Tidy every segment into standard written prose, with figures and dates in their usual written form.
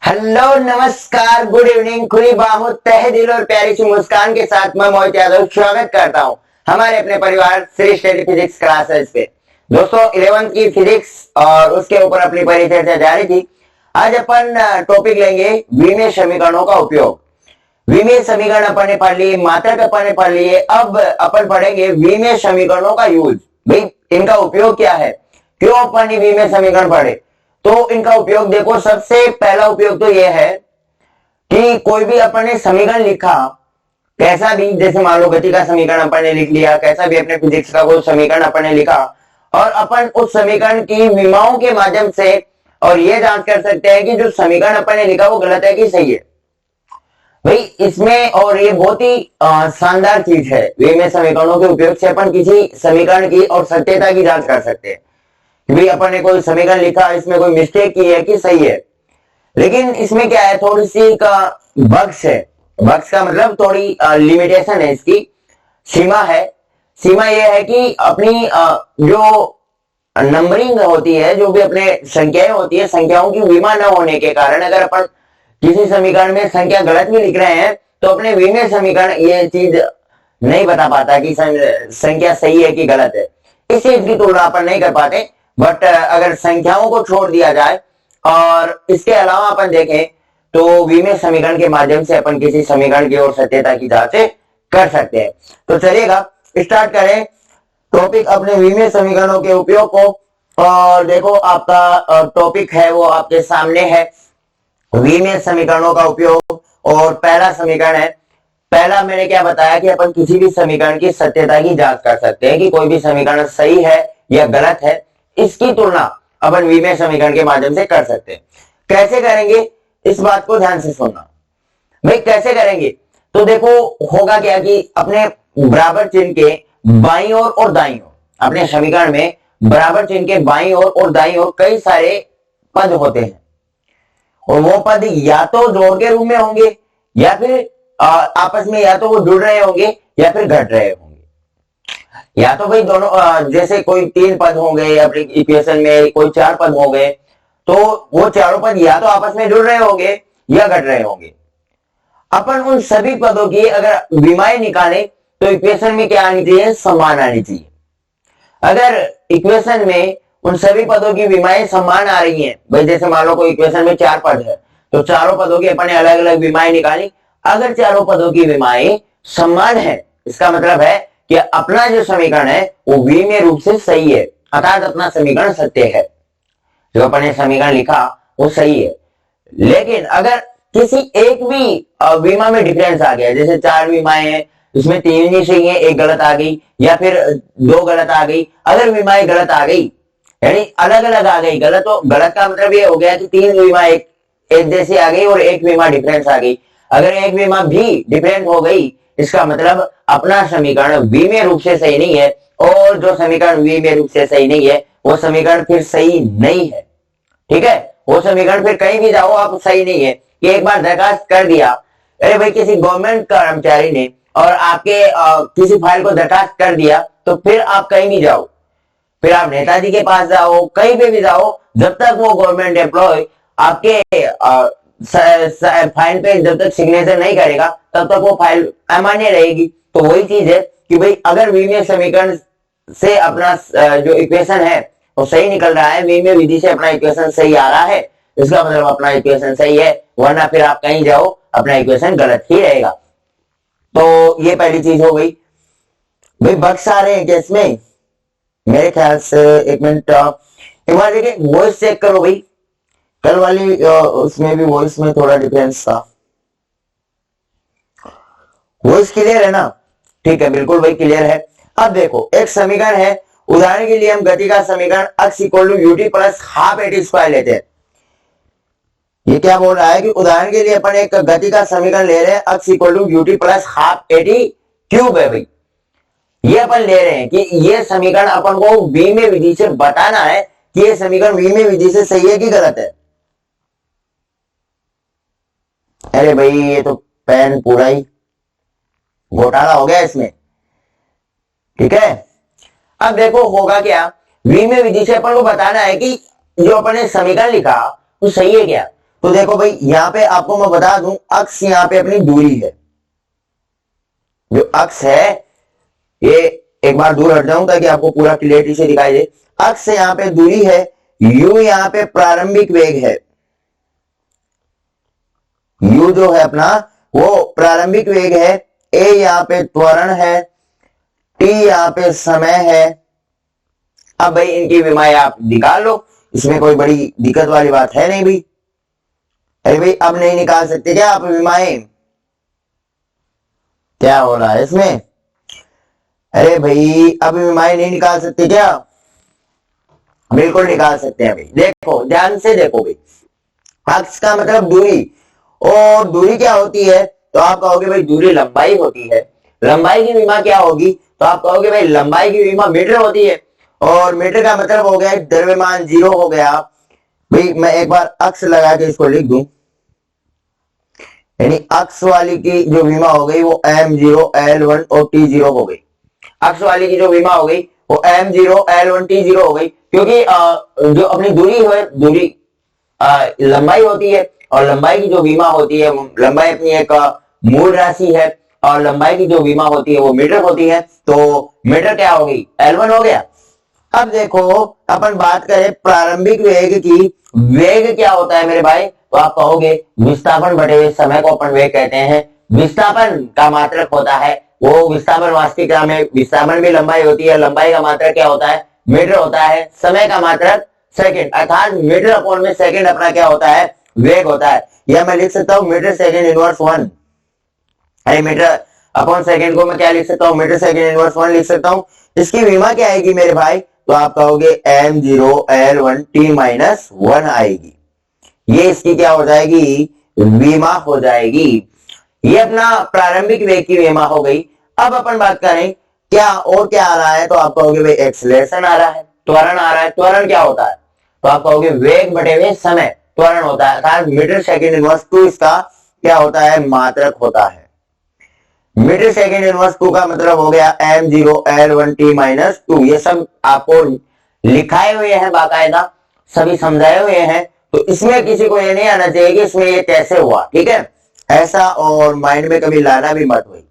Hello नमस्कार good evening. खुली बाहों तहे दिल और प्यारी सी मुस्कान के साथ मैं मोहित यादव स्वागत करता हूं हमारे अपने परिवार श्री स्टडी फिजिक्स क्लासेस पे। दोस्तों 11th की फिजिक्स और उसके ऊपर अपनी परिचर्चा जारी थी। आज अपन टॉपिक लेंगे विमीय समीकरणों का उपयोग। विमीय समीकरण अपन ने पढ़ लिए, मात्रक अपन ने पढ़ लिए, अब अपन पढ़ेंगे विमीय समीकरणों का यूज। भाई इनका उपयोग क्या है, क्यों अपन ने विमीय समीकरण पढ़े। तो इनका उपयोग देखो, सबसे पहला उपयोग तो यह है कि कोई भी अपन ने समीकरण लिखा कैसा भी, जैसे मान लो गति का समीकरण अपन ने लिख लिया, कैसा भी अपने फिजिक्स का कोई समीकरण अपन ने लिखा और अपन उस समीकरण की विमाओं के माध्यम से और यह जांच कर सकते हैं कि जो समीकरण अपन ने लिखा वो गलत है कि सही है। भाई इसमें और ये बहुत ही शानदार चीज है, विमीय समीकरणों के उपयोग से अपन किसी समीकरण की और सत्यता की जांच कर सकते हैं कि भाई अपन ने कोई समीकरण लिखा, इसमें कोई मिस्टेक की है कि सही है। लेकिन इसमें क्या है, थोड़ी सी का बग्स है। बग्स का मतलब थोड़ी लिमिटेशन है, इसकी सीमा है। सीमा यह है कि अपनी जो नंबरिंग होती है, जो भी अपने संख्याएं होती है, संख्याओं की विमा न होने के कारण अगर अपन किसी समीकरण में संख्या गलत भी लिख रहे हैं तो अपने विमीय समीकरण ये चीज नहीं बता पाता कि संख्या सही है कि गलत है। इस चीज की तुलना अपन नहीं कर पाते। बट अगर संख्याओं को छोड़ दिया जाए और इसके अलावा अपन देखें तो विमीय समीकरण के माध्यम से अपन किसी समीकरण की और सत्यता की जांच कर सकते हैं। तो चलिएगा स्टार्ट करें टॉपिक अपने विमीय समीकरणों के उपयोग को। और देखो आपका टॉपिक है वो आपके सामने है, विमीय समीकरणों का उपयोग। और पहला समीकरण है, पहला मैंने क्या बताया कि अपन किसी भी समीकरण की सत्यता की जांच कर सकते हैं कि कोई भी समीकरण सही है या गलत है। इसकी तुलना अपन विमीय समीकरण के माध्यम से कर सकते हैं। कैसे करेंगे इस बात को ध्यान से सुनना। भाई कैसे करेंगे, तो देखो होगा क्या कि अपने बराबर चिन्ह के बाईं ओर और दाईं ओर, अपने समीकरण में बराबर चिन्ह के बाईं ओर और दाईं ओर कई सारे पद होते हैं और वो पद या तो जोड़ के रूप में होंगे या फिर आपस में या तो वो जुड़ रहे होंगे या फिर घट रहे होंगे। या तो भाई दोनों जैसे कोई 3 पद होंगे अपने इक्वेशन में, कोई 4 पद हो गए, तो वो चारों पद या तो आपस में जुड़ रहे होंगे या घट रहे होंगे। अपन उन सभी पदों की अगर विमाएं निकालें तो इक्वेशन में क्या आनी चाहिए, समान आनी चाहिए। अगर इक्वेशन में उन सभी पदों की विमाएं समान आ रही हैं, भाई जैसे मान लो कोई इक्वेशन में 4 पद है तो चारों पदों की अपन ने अलग अलग विमाएं निकाली। अगर चारों पदों की विमाएं समान है इसका मतलब है कि अपना जो समीकरण है वो विमीय रूप से सही है, अर्थात अपना समीकरण सत्य है, जो अपन ने समीकरण लिखा वो सही है। लेकिन अगर किसी एक भी विमा में डिफरेंस आ गया, जैसे 4 विमाएं हैं उसमें 3 ही सही है, एक गलत आ गई या फिर 2 गलत आ गई। अगर विमाएं गलत आ गई यानी अलग अलग आ गई, गलत तो गलत का मतलब ये हो गया कि 3 विमा एक जैसी आ गई और एक विमा डिफरेंस आ गई। अगर एक विमा भी डिफरेंट हो गई इसका मतलब अपना समीकरण विमीय रूप से सही नहीं है, और जो समीकरण विमीय रूप से सही नहीं है वो समीकरण फिर सही नहीं है। ठीक है, वो समीकरण फिर कहीं भी जाओ आप सही नहीं है। कि एक बार दरखास्त कर दिया, अरे भाई किसी गवर्नमेंट कर्मचारी ने और आपके किसी फाइल को दरखास्त कर दिया तो फिर आप कहीं भी जाओ, फिर आप नेताजी के पास जाओ, कहीं पे भी जाओ, जब तक वो गवर्नमेंट एम्प्लॉय आपके फाइल पे जब तक सिग्नेचर नहीं करेगा तब तक वो फाइल अमान्य रहेगी। तो वही चीज है कि भाई अगर विमीय समीकरण से अपना जो इक्वेशन है वो सही निकल रहा है, विमीय विधि से अपना इक्वेशन सही आ रहा है, इसका मतलब अपना इक्वेशन सही है, वरना फिर आप कहीं जाओ अपना इक्वेशन गलत ही रहेगा। तो ये पहली चीज हो गई। भाई बक्स आ रहे हैं क्या इसमें, मेरे ख्याल से एक मिनट एक बार देखिए वॉइस चेक करो भाई। कल वाली उसमें भी वॉइस में थोड़ा डिफरेंस था। वॉइस क्लियर है ना, ठीक है बिल्कुल भाई क्लियर है। अब देखो एक समीकरण है, उदाहरण के लिए हम गति का समीकरण x equal to UT plus half at square लेते हैं। ये क्या बोल रहा है कि उदाहरण के लिए अपन एक गति का समीकरण ले रहे हैं x equal to UT plus half at cube है। भाई ये अपन ले रहे हैं कि ये समीकरण अपन को विमीय विधि से बताना है कि ये समीकरण विमीय विधि से सही है कि गलत है। अरे भाई ये तो पेन पूरा ही घोटाला हो गया इसमें। ठीक है, अब देखो होगा क्या, विमीय विधि से अपन को बताना है कि जो अपन ने समीकरण लिखा वो सही है क्या। तो देखो भाई यहाँ पे आपको मैं बता दूं, अक्ष यहाँ पे अपनी दूरी है, जो अक्ष है ये, एक बार दूर हट जाऊं ताकि आपको पूरा क्लियरिटी से दिखाई दे। अक्ष यहाँ पे दूरी है, u यहाँ पे प्रारंभिक वेग है, u जो है अपना वो प्रारंभिक वेग है, a यहाँ पे त्वरण है, t यहाँ पे समय है। अब भाई इनकी विमाएं आप निकाल लो, इसमें कोई बड़ी दिक्कत वाली बात है नहीं भाई। अरे भाई अब नहीं निकाल सकते क्या आप विमाएं? क्या हो रहा है इसमें? अरे भाई अब विमाएं नहीं निकाल सकते क्या? बिल्कुल निकाल सकते हैं भाई। देखो ध्यान से देखो भाई, अक्ष का मतलब दूरी, और दूरी क्या होती है? तो आप कहोगे भाई दूरी लंबाई होती है। लंबाई की विमा क्या होगी? तो आप कहोगे भाई लंबाई की विमा मीटर होती है, और मीटर का मतलब हो गया द्रव्यमान 0 हो गया। भाई मैं एक बार अक्ष लगा के इसको लिख दूं, यानी अक्ष वाली की जो विमा हो गई वो m0 l1 और t0 हो गई। अक्ष वाली की जो विमा हो गई वो m0 l1 t0 हो गई, क्योंकि जो अपनी दूरी है, दूरी लंबाई होती है, और लंबाई की जो विमा होती है, लंबाई अपनी एक मूल राशि है, और लंबाई की जो विमा होती है वो मीटर होती है। तो मीटर क्या हो गई? l1 हो गया। अब देखो अपन बात करें प्रारंभिक वेग की, वेग क्या होता है मेरे भाई? तो आप कहोगे विस्थापन बटे हुए समय को अपन वेग कहते हैं। विस्थापन का मात्रक होता है वो, विस्थापन वास्तविकता में विस्थापन भी लंबाई होती है, लंबाई का मात्रक क्या होता है? मीटर होता है। समय का मात्रक सेकंड, अर्थात मीटर अपॉन में सेकंड अपना क्या होता है? वेग होता है। या मैं लिख सकता हूं मीटर सेकंड इनवर्स 1, अरे मीटर अपॉन सेकंड को मैं क्या लिख सकता हूं? मीटर सेकंड इनवर्स 1 लिख सकता हूं। इसकी विमा क्या आएगी मेरे भाई? तो आप कहोगे m0 l1 t-1 आएगी। ये इसकी क्या हो जाएगी? विमा हो जाएगी। ये अपना प्रारंभिक वेग की विमा हो गई। अब अपन बात करें क्या और क्या आ रहा है? तो आप कहोगे भाई एक्सेलरेशन आ रहा है, त्वरण आ रहा है। त्वरण क्या होता है? तो आप कहोगे वेग बटे हुए समय, त्वरण होता है, अर्थात मीटर सेकंड इनवर्स 2 इसका क्या होता है? मात्रक होता है। मीटर सेकंड इनवर्स 2 का मतलब हो गया m0 l1 t-2। ये सब आपको लिखाए हुए हैं बाकायदा, सभी समझाए हुए हैं, तो इसमें किसी को ये नहीं आना चाहिए कि इसमें ये कैसे हुआ, ठीक है? ऐसा और माइंड में कभी लाना भी मत हुई,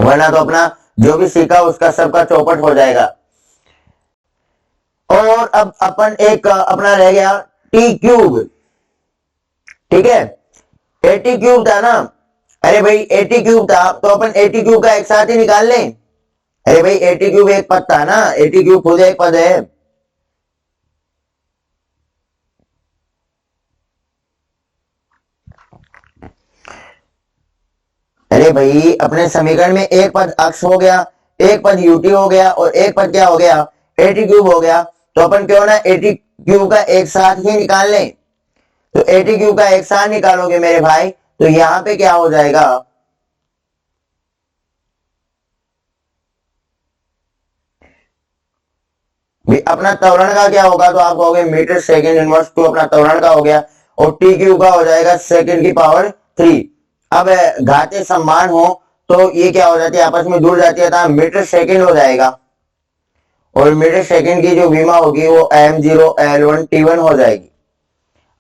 वरना तो अपना जो भी सीखा उसका सबका चौपट हो जाएगा। और अब अपन एक अपना रह गया t3, ठीक है? 80³ था ना? अरे भाई 80³ था, तो अपन 80³ का एक साथ ही निकाल लें। अरे भाई 80³ एक पद था ना, 80³ खुद एक पद है। अरे भाई अपने समीकरण में एक पद अक्ष हो गया, एक पद ut हो गया, और एक पद क्या हो गया? 80³ हो गया। तो अपन क्यों ना 80³ का एक साथ ही निकाल लें। तो 80³ का एक साथ निकालोगे मेरे भाई, तो यहां पे क्या हो जाएगा? अपना त्वरण का क्या होगा? तो आप कहोगे मीटर सेकंड इनवर्स 2 अपना त्वरण का हो गया, और t³ का हो जाएगा सेकंड की पावर 3। अब घाते समान हो तो ये क्या हो जाती है? आपस में जुड़ जाती है, तो मीटर सेकंड हो जाएगा, और मीटर सेकंड की जो विमा होगी वो m0 l1 t1 हो जाएगी।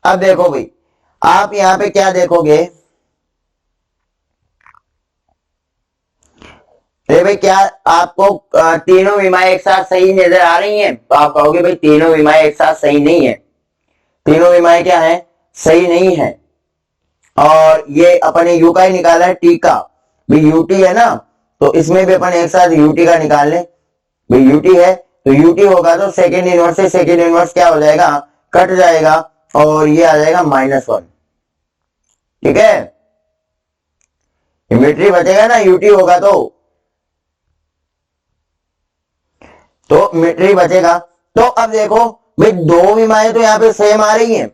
अब देखो भाई, आप यहां पे क्या देखोगे? अरे भाई क्या आपको तीनों विमाएं एक साथ सही नजर आ रही हैं? तो आप कहोगे भाई तीनों विमाएं एक साथ सही नहीं है। तीनों विमाएं क्या है? सही नहीं है। और ये अपन ने यू का ही निकाला है, टी का भी यूटी है ना, तो इसमें भी अपन एक साथ यूटी का निकाल लें। भाई यूटी है तो यूटी होगा, तो सेकेंड इनवर्स से सेकेंड इनवर्स क्या हो जाएगा? कट जाएगा, और ये आ जाएगा -1, ठीक है? यूनिटरी बचेगा ना, यूटी होगा तो मीटरी बचेगा। तो अब देखो भाई दो विमाएं तो यहाँ पे सेम आ रही हैं,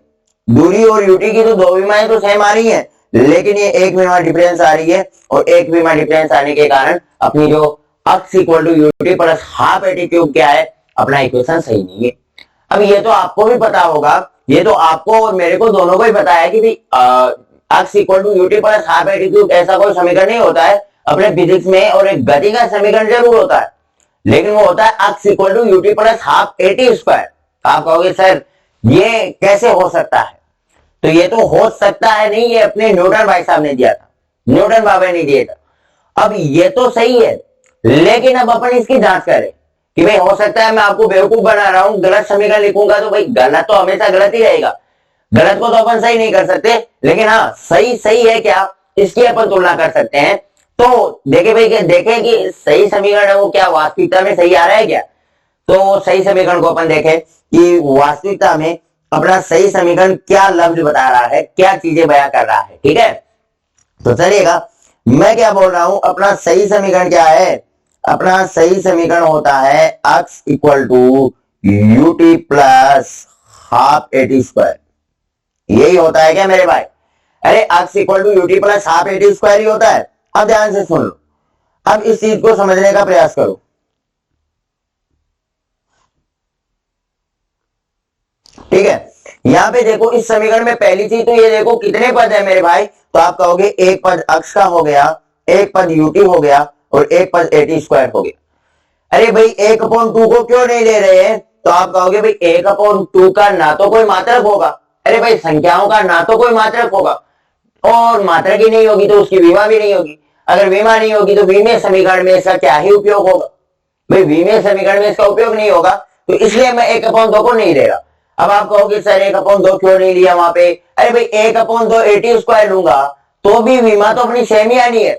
दूरी और यूटी की तो दो विमाएं तो सेम आ रही हैं, लेकिन ये एक विमा डिफरेंस आ रही है, और एक विमा डिफरेंस आने के कारण अपनी जो x equal to UT plus half 80³ क्या है? अपना इक्वेशन सही नहीं है। अब ये तो आपको भी पता होगा, ये तो आपको और मेरे को दोनों को ही पता है कि भाई x equal to UT plus half 80³ ऐसा कोई समीकरण नहीं होता है अपने फिजिक्स में, और एक गति का समीकरण जरूर होता है, लेकिन वो होता है x equal to UT plus half 80²। आप कहोगे सर ये कैसे हो सकता है? तो ये तो हो सकता है नहीं, ये अपने न्यूटन भाई साहब ने दिया था, न्यूटन बाबा ने दिया था। अब ये तो सही है, लेकिन अब अपन इसकी जांच करें कि भाई हो सकता है मैं आपको बेवकूफ बना रहा हूं, गलत समीकरण लिखूंगा तो भाई गलत तो हमेशा गलत ही रहेगा, गलत को तो अपन सही नहीं कर सकते, लेकिन हाँ सही सही है क्या, इसकी अपन तुलना कर सकते हैं। तो देखे भाई, देखें कि सही समीकरण है वो क्या वास्तविकता में सही आ रहा है क्या। तो सही समीकरण को अपन देखें कि वास्तविकता में अपना सही समीकरण क्या लफ्ज बता रहा है, क्या चीजें बयां कर रहा है, ठीक है। तो चलिएगा, मैं क्या बोल रहा हूं, अपना सही समीकरण क्या है, अपना सही समीकरण होता है x equal to u t plus half a t square. यही होता है क्या मेरे भाई, अरे x equal to u t plus half a t square ही होता है। अब ध्यान से सुन लो, अब इस चीज को समझने का प्रयास करो। ठीक है, यहां पे देखो इस समीकरण में पहली चीज तो ये देखो कितने पद है मेरे भाई, तो आप कहोगे एक पद x का हो गया, एक पद ut हो गया और एक पद ए टी स्क्वायर हो गया। अरे भाई 1/2 को क्यों नहीं ले रहे हैं, तो आप कहोगे भाई 1/2 का ना तो कोई मात्रक होगा, अरे भाई संख्याओं का ना तो कोई मात्रक होगा, और मात्रक ही नहीं होगी तो उसकी विमा भी नहीं होगी, अगर विमा नहीं होगी तो विमेय समीकरण में इसका क्या ही उपयोग होगा, भाई विमेय समीकरण में इसका उपयोग नहीं होगा, तो इसलिए मैं 1/2 को नहीं ले रहा। अब आप कहोगे सर 1/2 क्यों नहीं लिया वहां पे, अरे भाई 1/2 ए टी स्क्वायर लूंगा तो भी विमा तो अपनी सेम ही आनी है।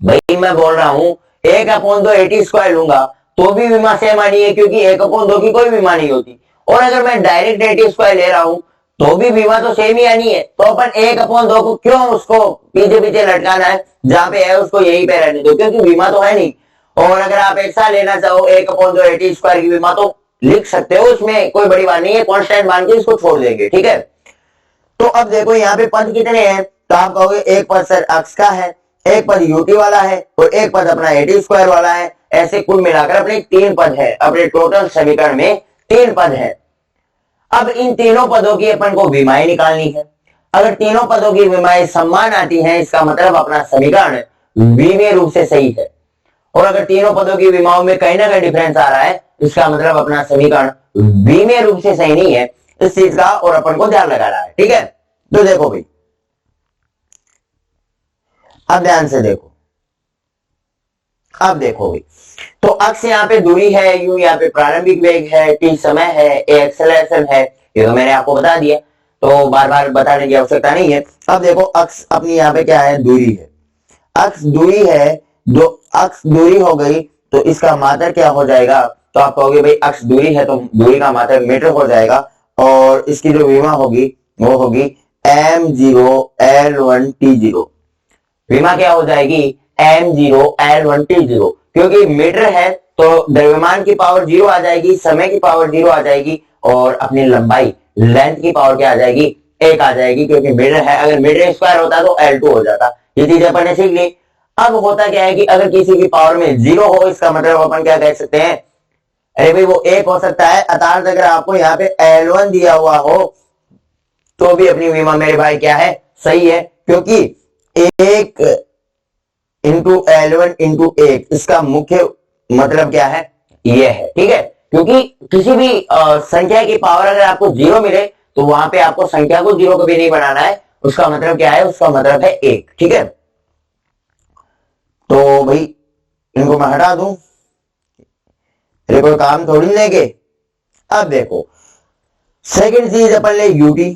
भाई मैं बोल रहा हूं 1/2 ए टी स्क्वायर लूंगा तो भी विमा सेम आनी है, क्योंकि 1/2 की कोई विमा नहीं होती, और अगर मैं डायरेक्ट ए टी स्क्वायर ले रहा हूं तो भी विमा तो सेम ही आनी है। तो अपन 1/2 को क्यों उसको पीछे पीछे लटकाना है, जहां पे है उसको यहीं पे रहने दो, क्योंकि विमा तो है नहीं। और अगर आप एक साथ लेना चाहो 1/2 ए टी स्क्वायर की विमा तो लिख सकते हो, उसमें कोई बड़ी बात नहीं है, कांस्टेंट मान के इसको छोड़ देंगे, ठीक है। तो अब देखो यहाँ पे पद कितने हैं, तो आप कहोगे एक पद सर x का है, एक पद ut वाला है और एक पद अपना ए टी स्क्वायर वाला है, ऐसे कुल मिलाकर अपने 3 पद है, अपने टोटल समीकरण में 3 पद है। अब इन तीनों पदों की अपन को विमाएं निकालनी है, अगर तीनों पदों की विमाएं समान आती हैं इसका मतलब अपना समीकरण विमेय रूप से सही है, और अगर तीनों पदों की विमाओं में कहीं ना कहीं डिफरेंस आ रहा है इसका मतलब अपना समीकरण विमेय रूप से सही नहीं है, इस चीज का और अपन को ध्यान लगा रहा है, ठीक है। तो देखो भाई, अब ध्यान से देखो, अब देखो भाई, तो अक्ष यहाँ पे दूरी है, यू यहाँ पे प्रारंभिक वेग है, टी समय है, ए एक्सेलरेशन है, ये तो मैंने आपको बता दिया, तो बार बार बताने की आवश्यकता नहीं है। अब देखो अक्ष अपनी यहाँ पे क्या है, दूरी है, अक्ष दूरी है, जो अक्ष दूरी हो गई तो इसका मात्रक क्या हो जाएगा, तो आप कहोगे भाई अक्ष दूरी है तो दूरी का मात्रक मीटर हो जाएगा, और इसकी जो विमा होगी वो होगी m0 l1 t0। विमा क्या हो जाएगी, m0 l1 t0, क्योंकि मीटर है तो द्रव्यमान की पावर 0 आ जाएगी, समय की पावर 0 आ जाएगी, और अपनी लंबाई लेंथ की पावर क्या आ जाएगी, 1 आ जाएगी, क्योंकि मीटर है, अगर मीटर स्क्वायर होता तो l2 हो जाता। ये चीज अपन ने सीख ली। अब होता क्या है कि अगर किसी की पावर में 0 हो इसका मतलब अपन क्या कह सकते हैं, अरे भाई वो 1 हो सकता है, अर्थात अगर आपको यहाँ पे L1 दिया हुआ हो तो भी अपनी विमा मेरे भाई क्या है, सही है, क्योंकि 1 इंटू L1 इंटू 1 इसका मुख्य मतलब क्या है, ये है, ठीक है। क्योंकि किसी भी संख्या की पावर अगर आपको 0 मिले तो वहां पे आपको संख्या को 0 कभी नहीं बनाना है, उसका मतलब क्या है, उसका मतलब है 1, ठीक है। तो भाई इनको मैं हटा दूं, अरे कोई काम थोड़ी लेंगे। अब देखो सेकंड चीज अपन ले यूटी,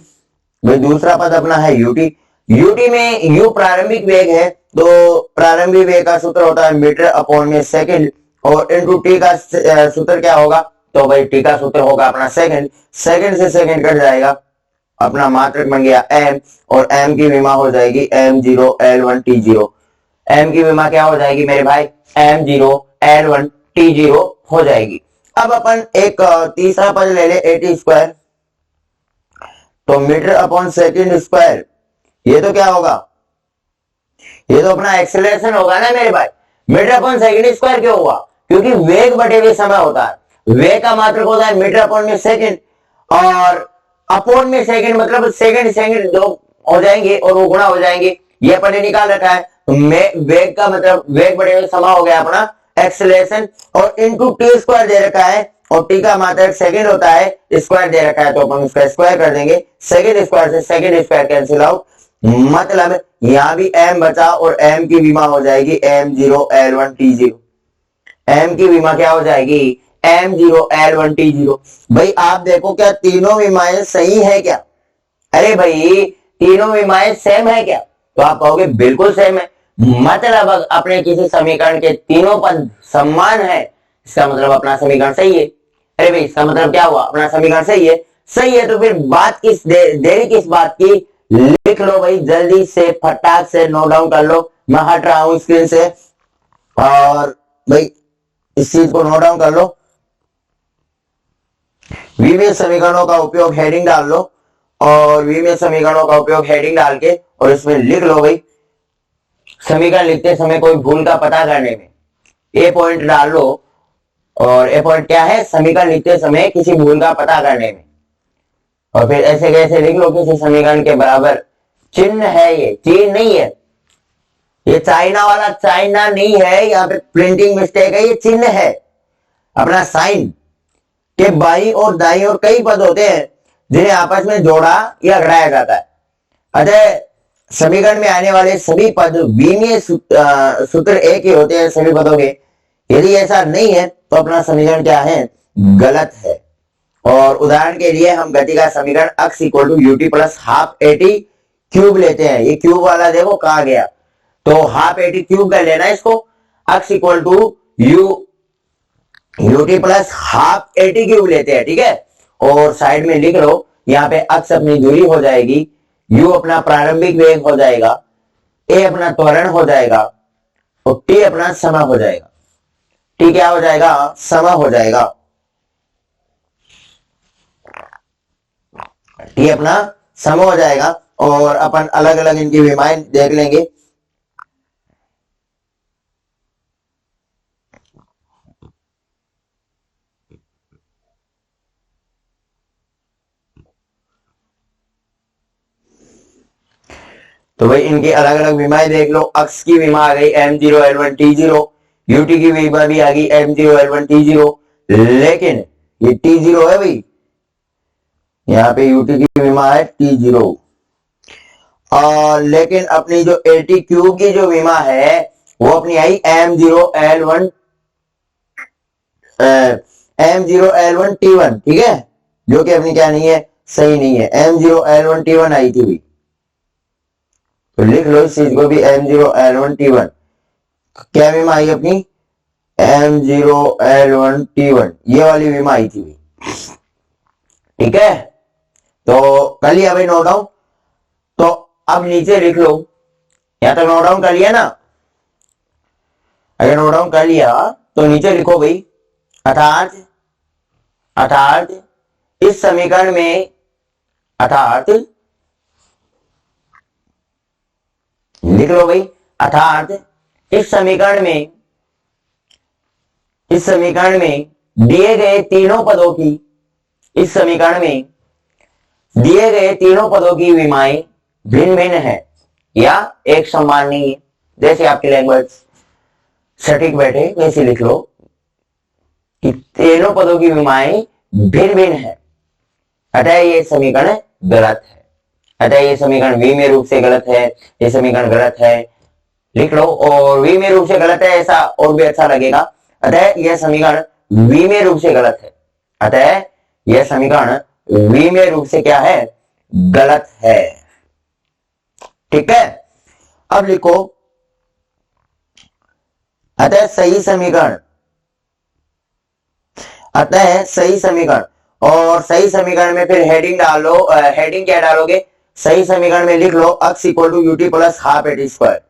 भाई दूसरा पद अपना है यूटी, यूटी में यू प्रारंभिक वेग है, तो प्रारंभिक वेग का सूत्र होता है मीटर अपॉन में सेकंड, और इनटू टी का सूत्र क्या होगा, तो भाई टी का सूत्र होगा अपना सेकंड, सेकंड से सेकंड कट जाएगा, अपना मात्रक बन गया m, और m की विमा हो जाएगी m0 l1 t0। m की विमा क्या हो जाएगी मेरे भाई, m0 l1 t0 हो जाएगी। अब अपन एक तीसरा पद ले ले ए टी स्क्वायर, तो मीटर अपॉन सेकंड स्क्वायर, ये तो क्या होगा, ये तो अपना एक्सेलरेशन होगा ना मेरे भाई। मीटर अपॉन सेकंड स्क्वायर क्यों हुआ, क्योंकि वेग बटे हुए समय होता है, वेग का मात्रक होता है मीटर अपॉन में सेकंड, और अपॉन में सेकंड मतलब सेकंड सेकंड दो हो जाएंगे और वो गुणा हो जाएंगे, ये अपन ने निकाल रखा है। तो वेग का मतलब वेग बटे हुए समय हो गया अपना एक्सेलरेशन, और इनटू टी स्क्वायर दे रखा है, और टी का मात्रक सेकंड होता है, स्क्वायर दे रखा है तो अपन उसका स्क्वायर कर देंगे, सेकंड स्क्वायर से सेकंड स्क्वायर कैंसिल आउट, मतलब यहां भी m बचा और m की विमा हो जाएगी m0l1t0, m की विमा क्या हो जाएगी m0l1t0। भाई आप देखो क्या तीनों विमाएं सही है क्या? अरे भाई तीनों विमाएं सेम है क्या? तो आप कहोगे बिल्कुल सेम है, मतलब अपने किसी समीकरण के तीनों पद समान है, इसका मतलब अपना समीकरण सही है। अरे भाई इसका मतलब क्या हुआ, अपना समीकरण सही है। सही है तो फिर बात किस देरी किस बात की, लिख लो भाई जल्दी से, फटाक से नोट डाउन कर लो। मैं हट रहा हूं स्क्रीन से और भाई इस चीज को नोट डाउन कर लो। विभिन्न समीकरणों का उपयोग हेडिंग डाल लो और विभिन्न समीकरणों का उपयोग हेडिंग डाल के और इसमें लिख लो भाई, समीकरण लिखते समय कोई भूल का पता करने में ए पॉइंट डाल लो। और ए पॉइंट क्या है, समीकरण लिखते समय किसी भूल का पता करने में। और फिर ऐसे कैसे लिख लो, किसी समीकरण के बराबर चिन्ह है, ये चीन नहीं है, ये चाइना वाला चाइना नहीं है, यहाँ पे प्रिंटिंग मिस्टेक है, ये चिन्ह है। अपना साइन के बाई और दाई और कई पद होते हैं जिन्हें आपस में जोड़ा या घटाया जाता है। अतः समीकरण में आने वाले सभी पद बीमीय सूत्र एक ही होते हैं सभी पदों के। यदि ऐसा नहीं है तो अपना समीकरण क्या है, गलत है। और उदाहरण के लिए हम गति का समीकरण x equal to UT plus half at cube लेते हैं। ये क्यूब वाला देखो कहा गया, तो हाफ एटी क्यूब कर लेना इसको, x equal to UT plus half at cube लेते हैं, ठीक है। और साइड में लिख लो, यहाँ पे x अपनी दूरी हो जाएगी, u अपना प्रारंभिक वेग हो जाएगा, a अपना त्वरण हो जाएगा और t अपना समय हो जाएगा। t क्या हो जाएगा, समय हो जाएगा। t अपना समय हो जाएगा और अपन अलग अलग इनकी विमाएं देख लेंगे। तो भाई इनकी अलग अलग विमाएं देख लो। अक्स की विमा आ गई m0l1t0, यूटी की विमा भी आ गई m0l1t0, लेकिन ये t0 है भाई, यहाँ पे यूटी की विमा है t0। और लेकिन अपनी जो एटी क्यूब की जो विमा है वो अपनी आई m0l1t1, ठीक है, जो कि अपनी क्या नहीं है, सही नहीं है, m0l1t1 आई थी भाई। तो लिख लो इस चीज को भी m0l1t1, क्या विमा आई अपनी m0l1t1, ये वाली विमा आई थी, ठीक है। तो कर लिया भाई नोट डाउन। तो अब नीचे लिख लो, यहां तक नोट डाउन कर लिया ना, अगर नोट डाउन कर लिया तो नीचे लिखो भाई, अर्थात अर्थात इस समीकरण में, अर्थात लिख लो भाई, अर्थात इस समीकरण में दिए गए तीनों पदों की, इस समीकरण में दिए गए तीनों पदों की विमाएं भिन्न भिन्न है या एक समान नहीं है। जैसे आपकी लैंग्वेज सटीक बैठे वैसे लिख लो कि तीनों पदों की विमाएं भिन्न भिन्न है, अतः ये समीकरण गलत है। अतः ये समीकरण विमीय रूप से गलत है, ये समीकरण गलत है, लिख लो। और विमीय रूप से गलत है ऐसा और भी अच्छा लगेगा, अतः यह समीकरण विमीय रूप से गलत है, अतः यह समीकरण विमीय रूप से क्या है, गलत है, ठीक है। अब लिखो, अतः सही समीकरण, अतः सही समीकरण, और सही समीकरण में फिर हेडिंग डालो, हेडिंग क्या डालोगे, सही समीकरण में लिख लो x equal to UT plus half at square,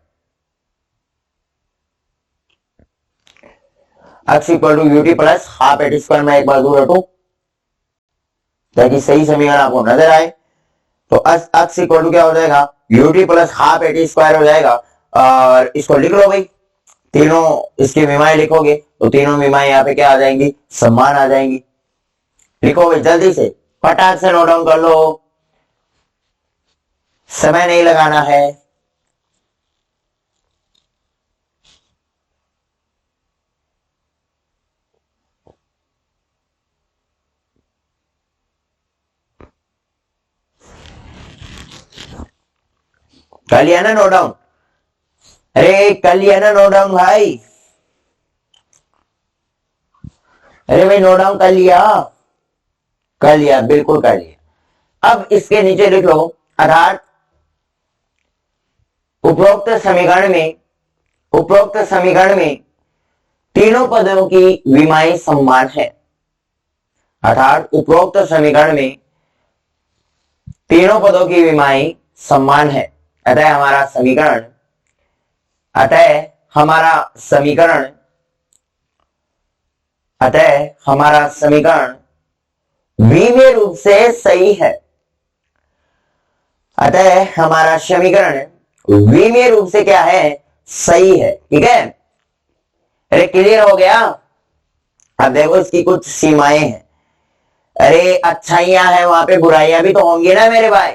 x equal to UT plus half at square. मैं एक बार दूर रखूं ताकि सही समीकरण आपको नजर आए। तो x इक्वल टू क्या हो जाएगा, UT plus half at square हो जाएगा। और इसको लिख लो भाई, तीनों इसकी विमाएं लिखोगे तो तीनों विमाएं यहाँ पे क्या आ जाएंगी, समान आ जाएंगी। लिखो भाई जल्दी से, फटाक से नोट डाउन कर लो, समय नहीं लगाना है। कर लिया ना नोट डाउन? अरे कर लिया ना नोट डाउन भाई? अरे भाई नोट डाउन कर लिया? कर लिया, बिल्कुल कर लिया। अब इसके नीचे लिख लो, अर्थात उपरोक्त समीकरण में तीनों पदों की विमाएं समान है। अर्थात उपरोक्त समीकरण में तीनों पदों की विमाएं समान है। अतः हमारा समीकरण विमीय रूप से सही है। अतः हमारा समीकरण विमीय रूप से क्या है? सही है। ठीक है, अरे क्लियर हो गया? अब देखो इसकी कुछ सीमाएं हैं। अरे अच्छाइयां हैं, वहां पे बुराइयां भी तो होंगी ना मेरे भाई।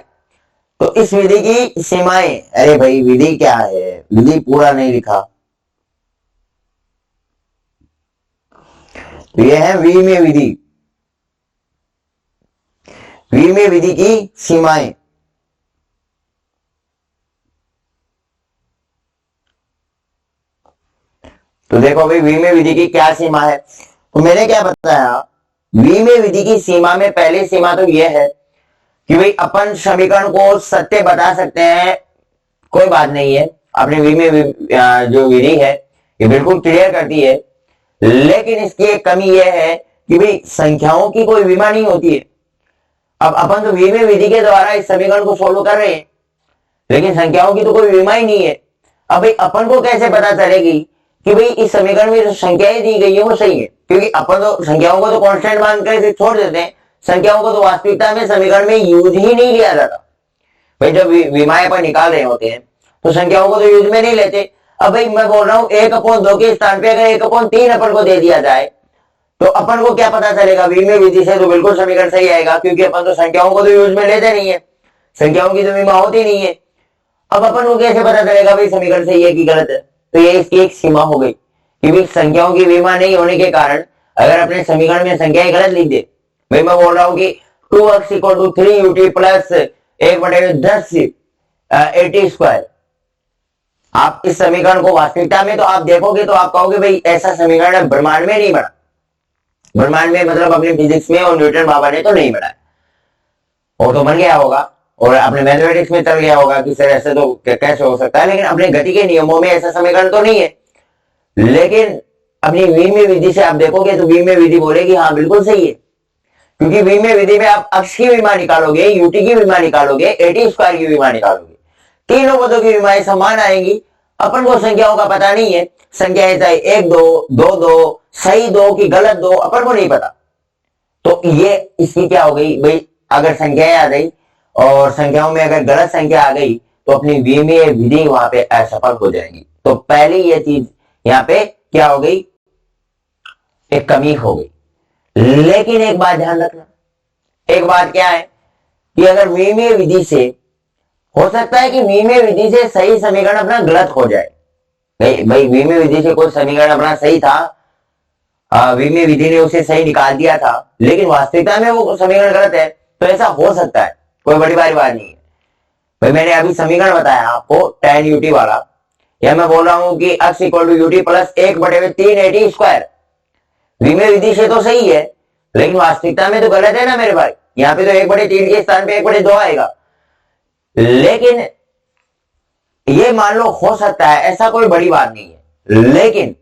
तो इस विधि की सीमाएं, अरे भाई विधि क्या है? विधि पूरा नहीं लिखा। तो यह है विमीय विधि। विमीय विधि की सीमाएं। तो देखो भाई विमीय विधि की क्या सीमा है। तो मैंने क्या बताया, विमीय विधि की सीमा में पहली सीमा तो यह है कि भाई अपन समीकरण को सत्य बता सकते हैं, कोई बात नहीं है। अपनी विमीय जो विधि है ये बिल्कुल क्लियर करती है। लेकिन इसकी एक कमी यह है कि भाई संख्याओं की कोई विमा नहीं होती है। अब अपन तो विमीय विधि के द्वारा इस समीकरण को सोल्व कर रहे हैं, लेकिन संख्याओं की तो कोई विमा ही नहीं है। अब भाई अपन को कैसे पता चलेगी कि भाई इस समीकरण में जो संख्याएं दी गई है वो सही है? क्योंकि अपन तो संख्याओं को तो कांस्टेंट मानकर छोड़ देते हैं, संख्याओं को तो वास्तविकता में समीकरण में यूज ही नहीं लिया जाता। भाई जब विमाएं पर निकाल रहे होते हैं तो संख्याओं को तो यूज में नहीं लेते। अब भाई मैं बोल रहा हूं 1/2 के स्थान पे अगर 1/3 अपन को दे दिया जाए तो अपन को क्या पता चलेगा? विमीय विधि से तो बिल्कुल समीकरण सही आएगा, क्योंकि अपन तो संख्याओं को तो यूज में लेते नहीं है, संख्याओं की तो विमा होती नहीं है। अब अपन को कैसे पता चलेगा भाई समीकरण सही है कि गलत है? तो ये इसकी एक सीमा हो गई कि भाई संख्याओं की विमा नहीं होने के कारण अगर अपने समीकरण में संख्याएं गलत लिख दे, भाई मैं बोल रहा हूं कि 2x = 3ut प्लस 1/10 80²। आप इस समीकरण को वास्तविकता में तो आप देखोगे तो आप कहोगे भाई ऐसा समीकरण ब्रह्मांड में नहीं बना। ब्रह्मांड में मतलब अपने फिजिक्स में और न्यूटन बाबा ने तो नहीं बनाया, वो तो बन गया होगा और अपने मैथमेटिक्स में चल गया होगा कि सर ऐसे तो कैसे हो सकता है, लेकिन अपने गति के नियमों में ऐसा समीकरण तो नहीं है। लेकिन अपनी विमीय विधि से आप देखोगे तो विमीय विधि बोलेगी हाँ बिल्कुल सही है, क्योंकि विमीय विधि में आप अक्ष की विमा निकालोगे, यूटी की विमा निकालोगे, 80² की विमा निकालोगे, तीनों पदों की विमाएं समान आएंगी। अपन को संख्याओं का पता नहीं है, संख्याएं चाहे 1 2 2 2 सही 2 की गलत 2 अपन को नहीं पता। तो ये इसकी क्या हो गई भाई, अगर संख्याएं आ गई और संख्याओं में अगर गलत संख्या आ गई तो अपनी विमीय विधि वहां पे असफल हो जाएगी। तो पहली ये चीज यहाँ पे क्या हो गई, एक कमी हो गई। लेकिन एक बात ध्यान रखना, एक बात क्या है कि अगर विमीय विधि से हो सकता है कि विमीय विधि से सही समीकरण अपना गलत हो जाए। भाई विमीय विधि से कोई समीकरण अपना सही था, विमीय विधि ने उसे सही निकाल दिया था, लेकिन वास्तविकता में वो समीकरण गलत है, तो ऐसा हो सकता है, कोई बड़ी बात नहीं है। भाई मैंने अभी समीकरण बताया आपको tan ut वाला, या मैं बोल रहा हूं कि x = ut प्लस 1/3 80²। विमीय विधि से तो सही है, लेकिन वास्तविकता में तो गलत है ना मेरे भाई। यहाँ पे तो 1/3 के स्थान पे 1/2 आएगा। लेकिन ये मान लो हो सकता है, ऐसा कोई बड़ी बात नहीं है। लेकिन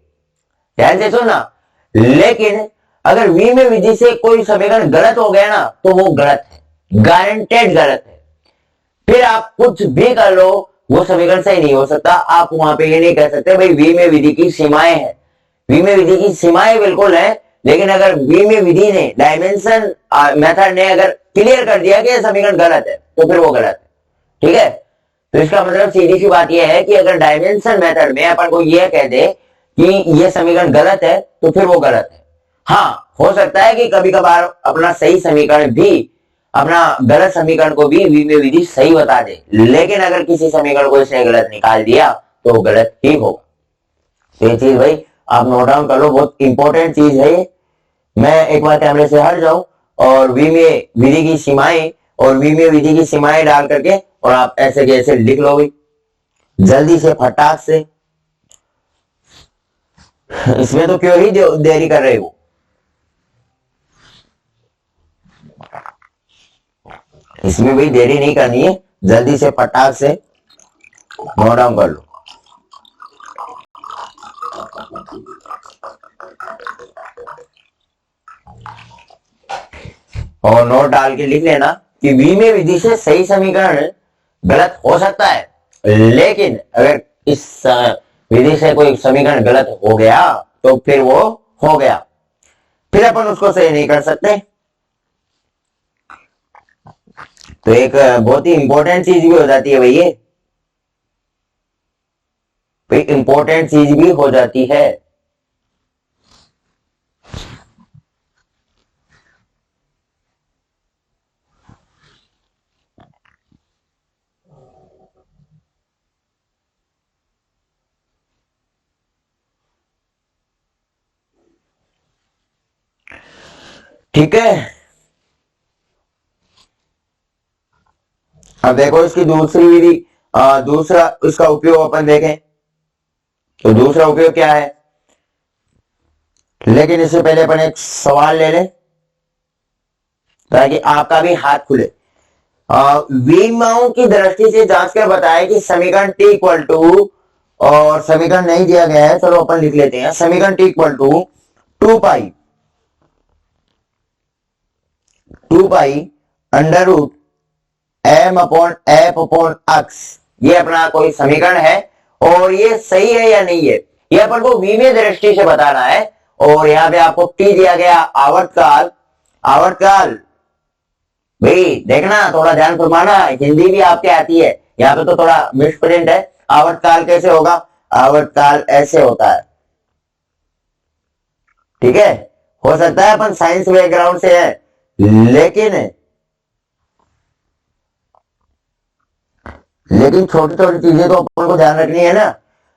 ध्यान से सुनना, लेकिन अगर विमीय विधि से कोई समीकरण गलत हो गया ना तो वो गलत है, गारंटेड गलत है। फिर आप कुछ भी कर लो वो समीकरण सही नहीं हो सकता। आप वहां पे ये नहीं कह सकते भाई विमीय विधि की सीमाएं हैं। विमीय विधि की सीमाएं बिल्कुल है, लेकिन अगर विमीय विधि ने डायमेंशन मेथड ने अगर क्लियर कर दिया कि समीकरण गलत है तो फिर वो गलत है। ठीक है, तो इसका मतलब सीधी सी बात यह है कि अगर डायमेंशन मेथड में अपन को यह कह दे कि यह समीकरण गलत है तो फिर वो गलत है। हाँ, हो सकता है कि कभी कभार अपना सही समीकरण भी, अपना गलत समीकरण को भी विमीय विधि सही बता दे, लेकिन अगर किसी समीकरण को इसने गलत निकाल दिया तो गलत ही होगा। तो ये चीज भाई आप नोट डाउन कर लो, बहुत इंपॉर्टेंट चीज है ये। मैं एक बार कैमरे से हट जाऊं और विमीय विधि की सीमाएं और विमीय विधि की सीमाएं डाल करके और आप ऐसे जैसे लिख लो भाई। जल्दी से फटाक से, इसमें तो क्यों ही देरी कर रहे हो, इसमें भी देरी नहीं करनी है, जल्दी से फटाक से नोट डाउन कर लो। और नोट डाल के लिख लेना कि वी में विधि से सही समीकरण गलत हो सकता है, लेकिन अगर इस विधि से कोई समीकरण गलत हो गया तो फिर वो हो गया, फिर अपन उसको सही नहीं कर सकते। तो एक बहुत ही इंपॉर्टेंट चीज भी हो जाती है भाई, ये इंपॉर्टेंट चीज भी हो जाती है। ठीक है, अब देखो इसकी दूसरी विधि, दूसरा इसका उपयोग अपन देखें तो दूसरा उपयोग क्या है, लेकिन इससे पहले अपन एक सवाल ले लें ताकि आपका भी हाथ खुले। विमाओं की दृष्टि से जांच कर बताया कि समीकरण टी इक्वल टू, और समीकरण नहीं दिया गया है, चलो अपन लिख लेते हैं, समीकरण t equal to 2 pi under root m upon f upon x, ये अपना कोई समीकरण है और ये सही है या नहीं है, ये अपन को विमीय दृष्टि से बताना है। और यहां पे आपको टी दिया गया आवर्तकाल, आवर्तकाल भाई देखना, थोड़ा ध्यान फरमाना, हिंदी भी आपके आती है, यहाँ पे तो थोड़ा मिसप्रिंट है। आवर्तकाल कैसे होगा, आवर्तकाल ऐसे होता है, ठीक है। हो सकता है अपन साइंस बैकग्राउंड से है, लेकिन छोटी छोटी चीजें तो अपन को ध्यान रखनी है ना।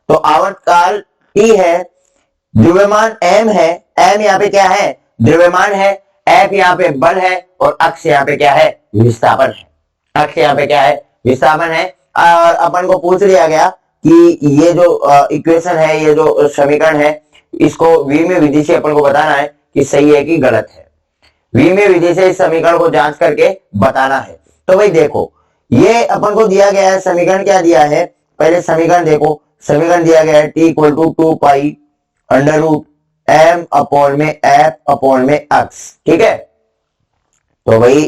तो आवर्तकाल टी है, द्रव्यमान एम है, एम यहाँ पे क्या है, द्रव्यमान है, एफ यहाँ पे बल है, और अक्ष यहाँ पे क्या है, विस्थापन है, अक्ष यहाँ पे क्या है, विस्थापन है। और अपन को पूछ लिया गया कि ये जो इक्वेशन है, ये जो समीकरण है, इसको विमीय विधि से अपन को बताना है कि सही है कि गलत है, विमीय विधि से इस समीकरण को जांच करके बताना है। तो भाई देखो, ये अपन को दिया गया है समीकरण, क्या दिया है, पहले समीकरण देखो, समीकरण दिया गया है t equal to 2 pi under root m upon में एफ अपॉन में एक्स, ठीक है। तो भाई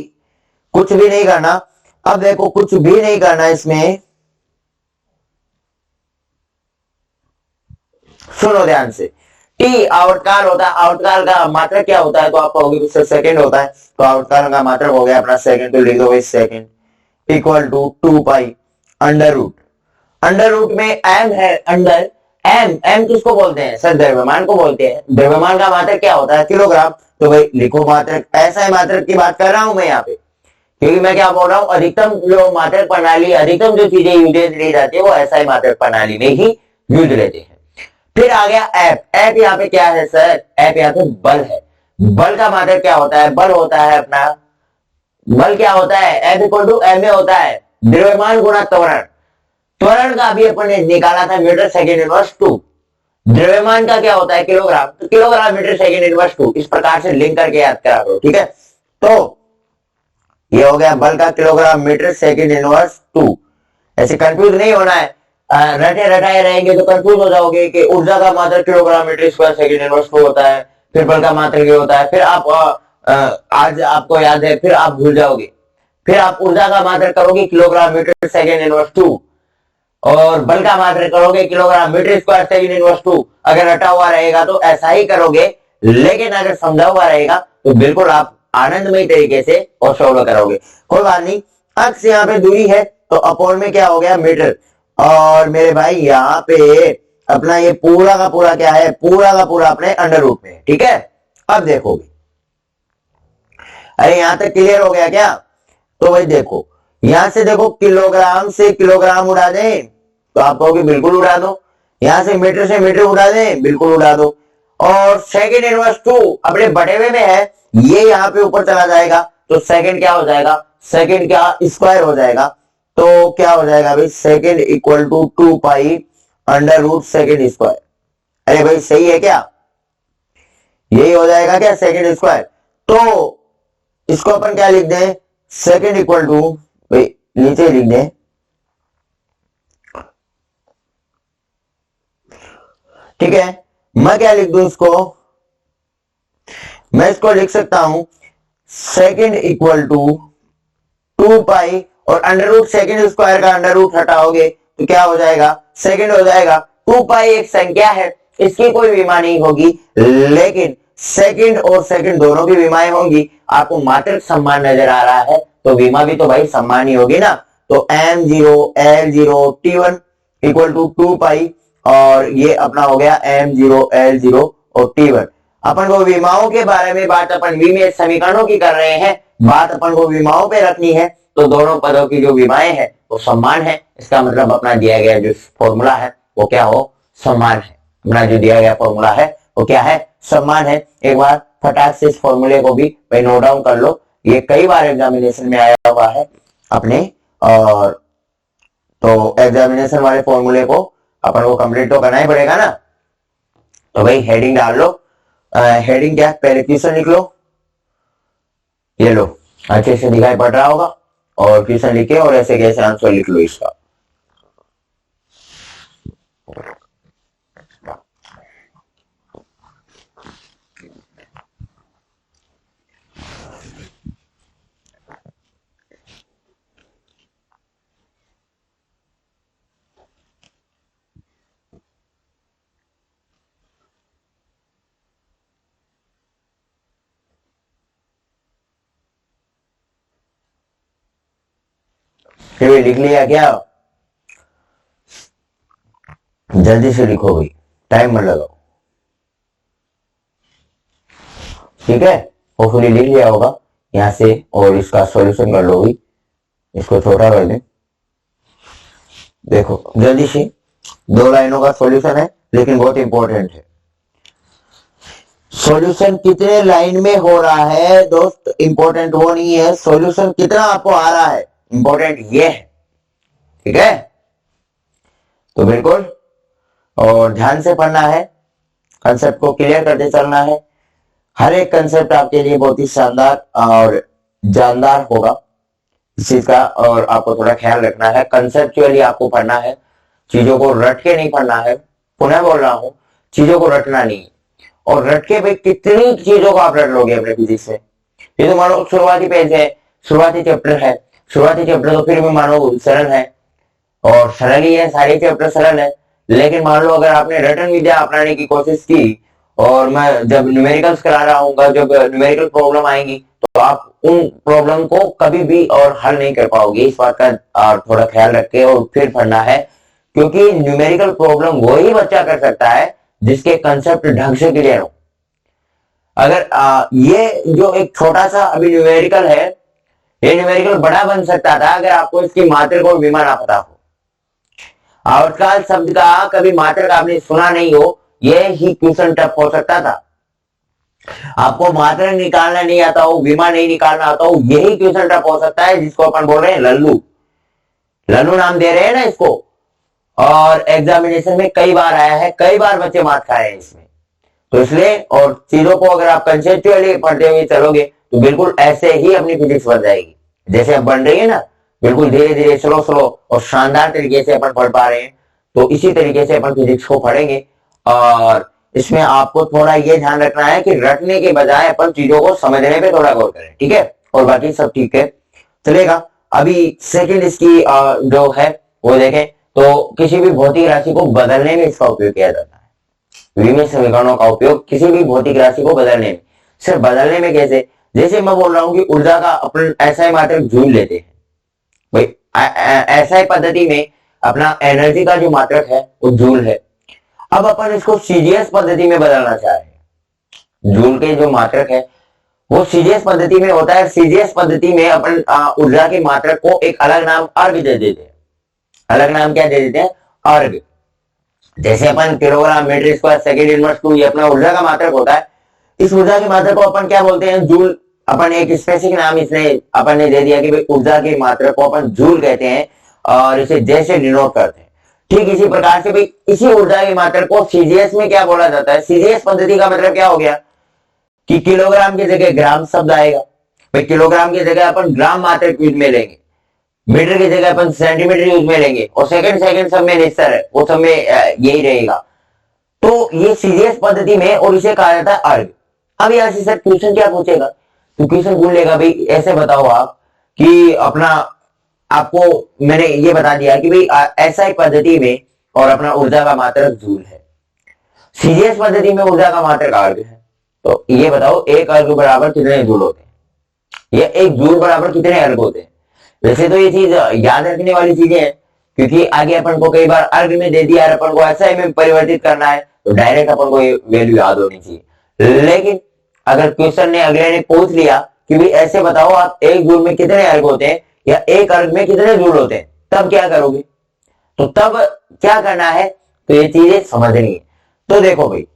कुछ भी नहीं करना, अब देखो कुछ भी नहीं करना इसमें, सुनो ध्यान से, टी आवर्तकाल होता है, आवर्तकाल का मात्रक क्या होता है, तो आप कहोगे सेकंड होता है, तो आवर्तकाल का मात्रक हो गया अपना सेकंड, तो लिख दो भाई second equal to 2 pi under root, under root में एम है, अंडर एम, एम किसको बोलते हैं सर, द्रव्यमान को बोलते हैं, द्रव्यमान का मात्रक क्या होता है, किलोग्राम, तो भाई लिखो मात्रक, ऐसा ही मात्रक की बात कर रहा हूं मैं यहाँ पे, क्योंकि मैं क्या बोल रहा हूं, अधिकतम जो मात्रक प्रणाली, अधिकतम जो चीजें यूजेज ली जाती है वो ऐसा ही मात्रक प्रणाली में ही यूज लेते हैं। फिर आ गया एफ, एफ यहाँ पे क्या है सर, एफ यहाँ पे बल है, बल का मात्रक क्या होता है, बल होता है अपना, बल क्या होता है, f equal to m a होता है, द्रव्यमान गुणा त्वरण, त्वरण का भी अपन ने निकाला था मीटर सेकेंड इनवर्स 2, द्रव्यमान का क्या होता है किलोग्राम, तो किलोग्राम मीटर सेकेंड इनवर्स 2, इस प्रकार से लिंक करके याद करा करो, ठीक है। तो ये हो गया बल का किलोग्राम मीटर सेकेंड इनवर्स 2, ऐसे कंफ्यूज नहीं होना है, रटे रटाए रहेंगे तो कंफ्यूज हो जाओगे कि ऊर्जा का मात्रक kilogram metre square second inverse 2 होता है, फिर बल का मात्रक ये होता है, फिर आप आज आपको याद है, फिर आप भूल जाओगे, फिर आप ऊर्जा का मात्रक करोगे किलोग्राम मीटर सेकेंड इनवर्स 2, और बल का मात्रक करोगे kilogram metre square second inverse 2, अगर रटा हुआ रहेगा तो ऐसा ही करोगे, लेकिन अगर समझा हुआ रहेगा तो बिल्कुल आप आनंदमय तरीके से और सॉल्व करोगे, कोई बात नहीं। अक्ष यहाँ पे दूरी है तो अपॉन में क्या हो गया मीटर, और मेरे भाई यहाँ पे अपना ये पूरा का पूरा क्या है, पूरा का पूरा अपने अंडर रूट में, ठीक है। अब देखोगे, अरे यहां तक क्लियर हो गया क्या, तो भाई देखो यहां से देखो, किलोग्राम से किलोग्राम उड़ा दें तो आप कहोगे बिल्कुल उड़ा दो, यहां से मीटर उड़ा दें बिल्कुल उड़ा दो, और सेकेंड इनवर्स 2 अपने बटे हुए में है, ये यहां पे ऊपर चला जाएगा तो सेकेंड क्या हो जाएगा, सेकेंड क्या स्क्वायर हो जाएगा, तो क्या हो जाएगा भाई, second equal to 2 pi under root second square. अरे भाई सही है क्या, यही हो जाएगा क्या सेकेंड स्क्वायर। तो इसको अपन क्या लिख दें, सेकेंड इक्वल टू, भाई नीचे लिख दें, ठीक है। मैं क्या लिख दूं इसको, मैं इसको लिख सकता हूं सेकेंड इक्वल टू 2 पाई और अंडर रूट सेकेंड स्क्वायर का अंडर रूट हटाओगे तो क्या हो जाएगा, सेकेंड हो जाएगा। 2 पाई एक संख्या है, इसकी कोई विमा नहीं होगी, लेकिन सेकेंड और सेकेंड दोनों की विमाएं होंगी। आपको मात्रक सम्मान नजर आ रहा है तो विमा भी तो भाई सम्मान ही होगी ना। तो m0 l0 t1 equal to 2 पाई और ये अपना हो गया m0 l0 और t1। अपन को विमाओं के बारे में बात अपन विमेय समीकरणों की कर रहे हैं, बात अपन को विमाओं पे रखनी है। तो दोनों पदों की जो विमाएं है वो सम्मान है, इसका मतलब अपना दिया गया जो फॉर्मूला है वो क्या हो, सम्मान है। अपना जो दिया गया फॉर्मूला है वो क्या है, सम्मान है। एक बार फटाक से इस फॉर्मूले को भी भाई नोट डाउन कर लो, ये कई बार एग्जामिनेशन में आया हुआ है अपने, और तो एग्जामिनेशन वाले फॉर्मूले को अपन को कंप्लीट तो करना ही पड़ेगा ना। तो भाई हेडिंग डाल लो, हेडिंग क्या, पहले क्वेश्चन लिख लो, ये लो अच्छे से दिखाई पड़ रहा होगा, और क्वेश्चन लिखे और ऐसे कैसे आंसर लिख लो इसका। फिर लिख लिया क्या, जल्दी से लिखो भाई, टाइम मत लगाओ, ठीक है। होपफुली लिख लिया होगा यहां से, और इसका सॉल्यूशन कर लो भाई, इसको छोटा कर दें। देखो जल्दी से, 2 लाइनों का सॉल्यूशन है लेकिन बहुत इंपॉर्टेंट है। सॉल्यूशन कितने लाइन में हो रहा है दोस्त, इंपॉर्टेंट वो नहीं है, सॉल्यूशन कितना आपको आ रहा है, इंपॉर्टेंट ये है, ठीक है। तो बिल्कुल और ध्यान से पढ़ना है, कंसेप्ट को क्लियर करते चलना है। हर एक कंसेप्ट आपके लिए बहुत ही शानदार और जानदार होगा इस चीज का, और आपको थोड़ा ख्याल रखना है, कंसेप्चुअली आपको पढ़ना है, चीजों को रट के नहीं पढ़ना है। पुनः बोल रहा हूं, चीजों को रटना नहीं, और रट के भाई कितनी चीजों को आप रट लोगे अपने फिजिक्स में। ये तो मानो शुरुआती पेज है, शुरुआती चैप्टर है, शुरुआती चैप्टर तो फिर भी मानो सरल है, और सरल ही है, सारे चैप्टर सरल है। लेकिन मान लो अगर आपने रटन विद्या अपनाने की कोशिश की, और मैं जब न्यूमेरिकल्स करा रहा हूँ, जब न्यूमेरिकल प्रॉब्लम आएंगी तो आप उन प्रॉब्लम को कभी भी और हल नहीं कर पाओगे। इस बात का थोड़ा ख्याल रख के और फिर पढ़ना है, क्योंकि न्यूमेरिकल प्रॉब्लम वही बच्चा कर सकता है जिसके कंसेप्ट ढंग से क्लियर हो। अगर ये जो एक छोटा सा अभी न्यूमेरिकल है, ये न्यूमेरिकल बड़ा बन सकता था अगर आपको इसकी मात्रक और विमा ना पता हो। आवर्तकाल शब्द का कभी मात्रक आपने सुना नहीं हो, ये ही क्वेश्चन टफ हो सकता था। आपको मात्रक निकालना नहीं आता हो, विमा नहीं निकालना आता हो, यही क्वेश्चन टफ हो सकता है, जिसको अपन बोल रहे हैं लल्लू। लल्लू नाम दे रहे हैं ना इसको, और एग्जामिनेशन में कई बार आया है, कई बार बच्चे मार खाए हैं इसमें। तो इसलिए, और चीजों को अगर आप कंसेप्चुअली पढ़ते हुए चलोगे तो बिल्कुल ऐसे ही अपनी फिजिक्स बन जाएगी जैसे अब बन रही है ना, बिल्कुल धीरे धीरे स्लो स्लो और शानदार तरीके से अपन पढ़ पा रहे हैं। तो इसी तरीके से अपन फिजिक्स को पढ़ेंगे, और इसमें आपको थोड़ा ये ध्यान रखना है कि रटने के बजाय अपन चीजों को समझने पे थोड़ा गौर करें, ठीक है। और बाकी सब ठीक है, चलेगा। अभी सेकंड इसकी जो है वो देखें, तो किसी भी भौतिक राशि को बदलने में इसका उपयोग किया जाता है। विमेय समीकरणों का उपयोग किसी भी भौतिक राशि को बदलने में, सिर्फ बदलने में कैसे, जैसे मैं बोल रहा हूं कि ऊर्जा का अपन ऐसा मात्रक जूल लेते हैं भाई, ऐसा पद्धति में अपना एनर्जी का जो मात्रक है वो जूल है। अब अपन इसको सीजीएस पद्धति में बदलना चाह रहे हैं, जूल के जो मात्रक है वो सीजीएस पद्धति में होता है। सीजीएस पद्धति में अपन ऊर्जा के मात्रक को एक अलग नाम अर्ग दे देते हैं। अलग नाम क्या दे देते हैं, अर्ग। जैसे अपन kilogram metre square second inverse 2 ये अपना ऊर्जा का मात्रक होता है, इस ऊर्जा के मात्रक को अपन क्या बोलते हैं, जूल। अपन एक स्पेसिफिक नाम इसने अपन ने दे दिया कि भाई ऊर्जा के मात्रक को अपन जूल कहते हैं, और इसे जे से डिनोट करते हैं। ठीक इसी प्रकार से भाई इसी ऊर्जा की मात्रा को सीजीएस में क्या बोला जाता है, सीजीएस पद्धति का मतलब क्या हो गया कि किलोग्राम की जगह ग्राम शब्द आएगा। भाई किलोग्राम की जगह अपन ग्राम मात्रक यूज में लेंगे, मीटर की जगह अपन सेंटीमीटर यूज में लेंगे, और सेकंड सेकंड सब में निस्तर है वो सब में यही रहेगा। तो ये सीजीएस पद्धति में, और इसे कहा जाता है अर्घ। अब यहां से सर क्वेश्चन क्या पूछेगा, तो क्वेश्चन पूछ लेगा भाई ऐसे बताओ आप कि अपना, आपको मैंने ये बता दिया कि भाई एसआई पद्धति में और अपना ऊर्जा का मात्रक जूल है, सीजीएस पद्धति में ऊर्जा का मात्रक अर्घ है। तो ये बताओ एक अर्घ बराबर कितने जूल होते हैं, या एक जूल बराबर कितने अर्घ होते हैं। वैसे तो ये चीज याद रखने वाली चीजें हैं, क्योंकि आगे अपन को कई बार अर्घ में दे दिया और अपन को एसआई में परिवर्तित करना है, तो डायरेक्ट अपन को ये वैल्यू याद होनी चाहिए। लेकिन अगर क्वेश्चन ने अगले ने पूछ लिया कि भाई ऐसे बताओ आप एक जूल में कितने अर्घ होते हैं या एक अर्घ में कितने जूल होते हैं, तब क्या करोगे, तो तब क्या करना है, तो ये चीजें समझनी है। तो देखो भाई,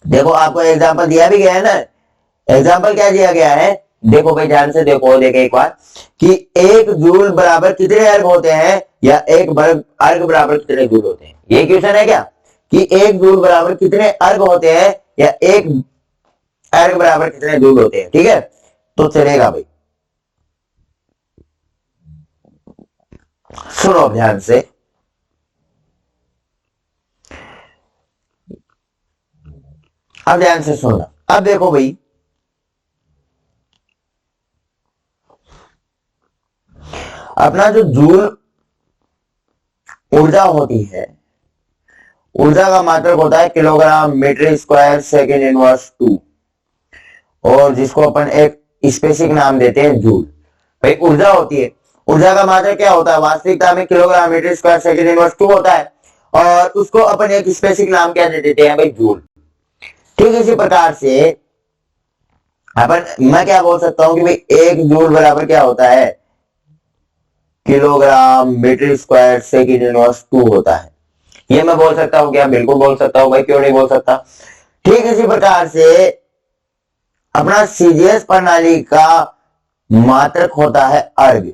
देखो आपको एग्जाम्पल दिया भी गया है ना, एग्जाम्पल क्या दिया गया है, देखो भाई ध्यान से देखो, देखे एक बार कि एक जूल बराबर कितने अर्घ होते हैं या एक अर्घ बराबर कितने जूल होते हैं। ये क्वेश्चन है क्या कि एक जूल बराबर कितने अर्घ होते हैं या एक अर्घ बराबर कितने जूल होते हैं। ठीक है, तो चलेगा भाई, सुनो ध्यान से। अब ध्यान से सुनना। अब देखो भाई, अपना जो जूल ऊर्जा होती है, ऊर्जा का मात्रक होता है kilogram metre square second inverse 2, और जिसको अपन एक स्पेसिफिक नाम देते हैं जूल। भाई ऊर्जा होती है, ऊर्जा का मात्रक क्या होता है, वास्तविकता में kilogram metre square second inverse 2 होता है, और उसको अपन एक स्पेसिफिक नाम क्या दे देते हैं भाई, जूल। ठीक इसी प्रकार से अपन, मैं क्या बोल सकता हूं कि भाई एक जूल बराबर क्या होता है, kilogram metre square second inverse 2 होता है। ये मैं बोल सकता हूं क्या, बिल्कुल बोल सकता हूं भाई, क्यों नहीं बोल सकता। ठीक इसी प्रकार से अपना सीजीएस प्रणाली का मात्रक होता है अर्घ,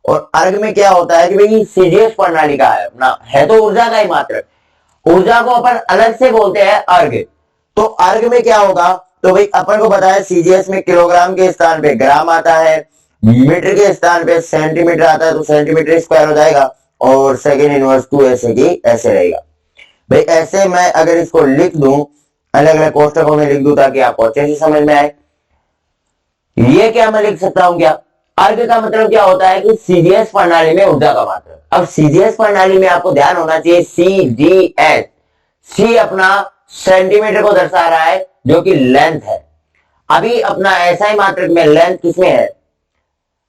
और अर्घ में क्या होता है कि भाई सीजीएस प्रणाली का है अपना, है तो ऊर्जा का ही मात्रक, ऊर्जा को अपन अलग से बोलते हैं अर्घ। तो अर्घ में क्या होगा, तो भाई अपन को पता है सीजीएस में किलोग्राम के स्थान पे ग्राम आता है, मीटर के स्थान पे सेंटीमीटर आता है, तो सेंटीमीटर स्क्वायर हो जाएगा, और सेकेंड इनवर्स 2 ऐसे की ऐसे रहेगा। भाई ऐसे मैं अगर इसको लिख दूं, अलग अलग कोष्टकों में लिख दूं ताकि आपको अच्छे से समझ में आए, ये क्या मैं लिख सकता हूं क्या, अर्घ का मतलब क्या होता है कि सीजीएस प्रणाली में ऊर्जा का मात्रक। अब सीजीएस प्रणाली में आपको ध्यान होना चाहिए सीजीएस, सी अपना सेंटीमीटर को दर्शा रहा है जो कि लेंथ है। अभी अपना एसआई मात्रक में लेंथ किसमें है,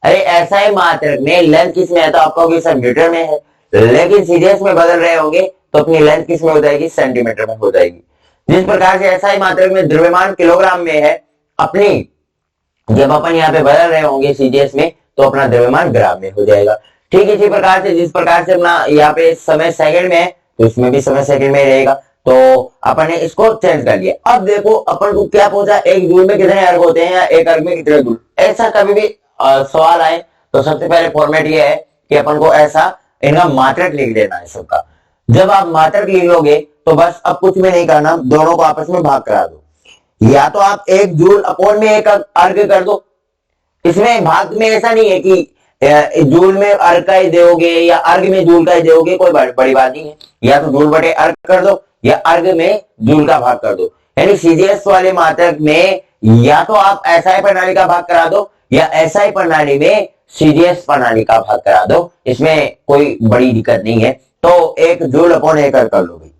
अरे एसआई मात्रक में लेंथ किसमें है, तो आपको सर मीटर में है, लेकिन सीजीएस में बदल रहे होंगे तो अपनी लेंथ किसमें हो जाएगी, सेंटीमीटर में हो जाएगी। जिस प्रकार से एसआई मात्रक में द्रव्यमान किलोग्राम में है, अपनी जब अपन यहाँ पे बदल रहे होंगे सीजीएस में तो अपना द्रव्यमान ग्राम में हो जाएगा। ठीक इसी प्रकार से जिस प्रकार से अपना यहाँ पे समय सेकंड में है तो इसमें भी समय सेकंड में रहेगा, तो अपन ने इसको चेंज कर लिया। अब देखो अपन को क्या पूछा, एक जूल में कितने अर्घ होते हैं या एक अर्घ में कितने जूल, ऐसा कभी भी सवाल आए तो सबसे पहले फॉर्मेट ये है कि अपन को ऐसा इनका मात्रक लिख देना है सबका। जब आप मात्रक लिख लोगे तो बस अब कुछ भी नहीं करना, दोनों को आपस में भाग करा दो, या तो आप एक जूल अपॉन में एक अर्घ कर दो। इसमें भाग में ऐसा नहीं है कि जूल में अर्घ का ही दोगे या अर्घ में जूल का ही दोगे, कोई बड़ी बात नहीं है, या तो जूल बटे अर्घ कर दो या अर्घ में जूल का भाग कर दो। यानी सीजीएस वाले मात्रक में या तो आप एसआई प्रणाली का भाग करा दो या एसआई प्रणाली में सीजीएस प्रणाली का भाग करा दो, इसमें कोई बड़ी दिक्कत नहीं है। तो एक जूल अपॉन एक अर्घ कर लो भाई,